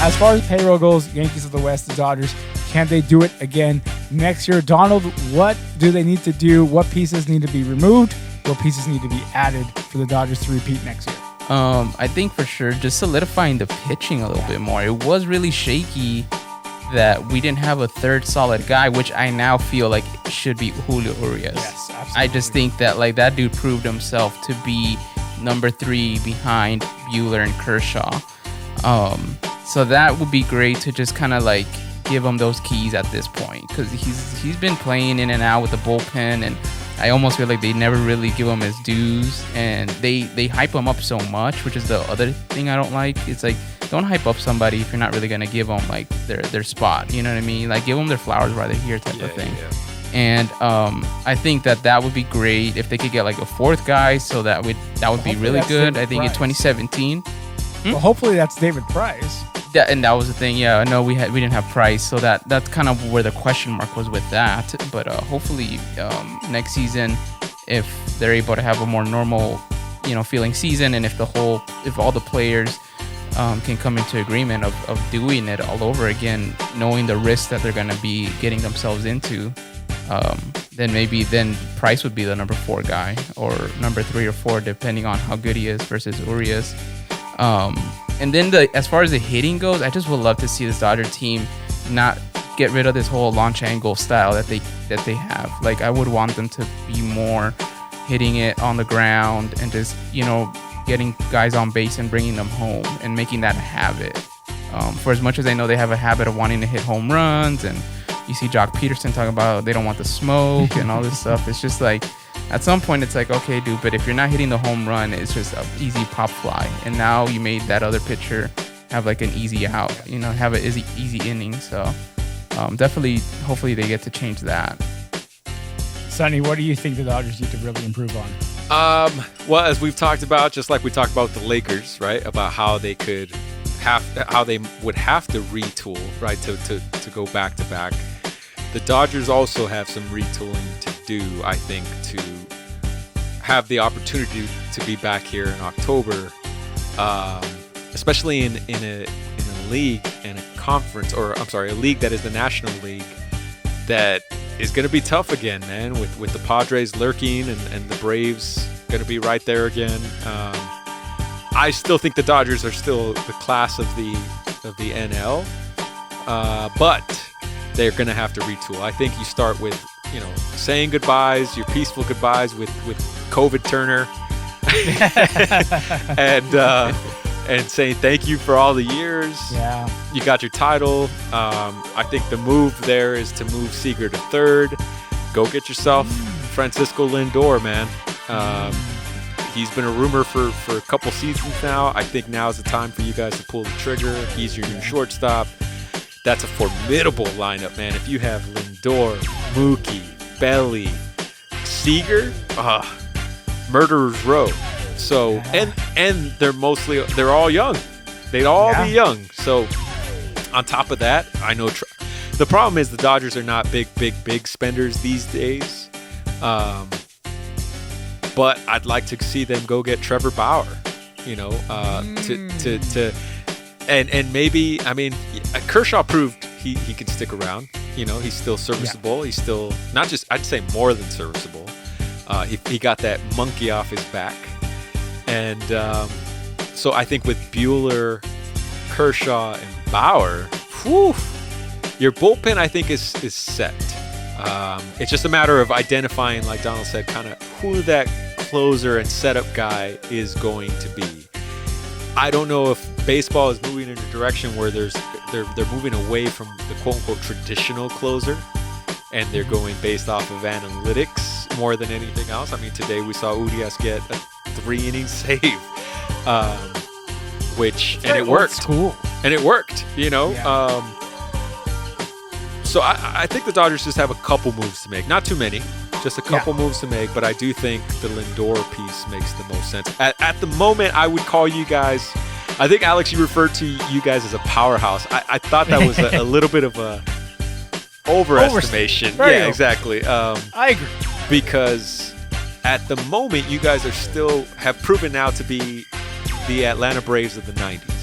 as far as payroll goes, Yankees of the West, the Dodgers, can they do it again next year? Donald, what do they need to do? What pieces need to be removed? What pieces need to be added for the Dodgers to repeat next year? I think for sure just solidifying the pitching a little bit more. It was really shaky that we didn't have a third solid guy, which I now feel like should be Julio Urias. Yes, absolutely. I just think that like that dude proved himself to be number 3 behind Buehler and Kershaw. So that would be great to just kind of like give him those keys at this point, because he's been playing in and out with the bullpen, and I almost feel like they never really give him his dues, and they hype him up so much, which is the other thing I don't like. It's like, don't hype up somebody if you're not really gonna give them like their spot. You know what I mean? Like, give them their flowers while they're here, type of thing. Yeah. And I think that would be great if they could get like a 4th guy, so that would be really good. I think in 2017. Well, hopefully that's David Price. And that was the thing. Yeah, I know we didn't have Price, so that's kind of where the question mark was with that. But hopefully next season, if they're able to have a more normal, feeling season, and if all the players can come into agreement of doing it all over again, knowing the risks that they're going to be getting themselves into, then Price would be the number 4 guy, or number 3 or 4, depending on how good he is versus Urias. And then as far as the hitting goes, I just would love to see this Dodger team not get rid of this whole launch angle style that they have. Like, I would want them to be more hitting it on the ground and just, getting guys on base and bringing them home and making that a habit. For as much as I know they have a habit of wanting to hit home runs, and you see Jock Peterson talking about they don't want the smoke and all this stuff. It's just like, at some point it's like, okay, dude, but if you're not hitting the home run, it's just an easy pop fly. And now you made that other pitcher have like an easy out, have an easy inning. So definitely, hopefully they get to change that. Sonny, what do you think the Dodgers need to really improve on? Well, as we've talked about, just like we talked about with the Lakers, right, about how they would have to retool, right, to go back to back. The Dodgers also have some retooling to do, I think, to have the opportunity to be back here in October, especially in a league and a conference, or I'm sorry, a league that is the National League, that is going to be tough again, man, with the Padres lurking and the Braves going to be right there again. I still think the Dodgers are still the class of the NL, but they're going to have to retool. I think you start with, saying goodbyes, your peaceful goodbyes with COVID Turner, and saying thank you for all the years. Yeah. You got your title. I think the move there is to move Seager to 3rd. Go get yourself Francisco Lindor, man. He's been a rumor for a couple seasons now. I think now is the time for you guys to pull the trigger. He's your new shortstop. That's a formidable lineup, man. If you have Lindor, Mookie, Belly, Seager, murderer's row. So, and they're all young. They'd all be young. So, on top of that, I know the problem is the Dodgers are not big spenders these days. But I'd like to see them go get Trevor Bauer, and maybe, I mean, Kershaw proved he could stick around. He's still serviceable. He's still not just, I'd say, more than serviceable. He got that monkey off his back. And so I think with Buehler, Kershaw, and Bauer, your bullpen, I think, is set. It's just a matter of identifying, like Donald said, kind of who that closer and setup guy is going to be. I don't know if baseball is moving in a direction where they're moving away from the quote-unquote traditional closer, and they're going based off of analytics more than anything else. I mean, today we saw Urias get a 3-inning save, and it worked. Cool. And it worked, Yeah. So I think the Dodgers just have a couple moves to make. Not too many, just a couple moves to make. But I do think the Lindor piece makes the most sense. At the moment, I would call you guys, I think, Alex, you referred to you guys as a powerhouse. I thought that was a little bit of a overestimation. Yeah, exactly. I agree. Because at the moment, you guys have proven now to be the Atlanta Braves of the 90s.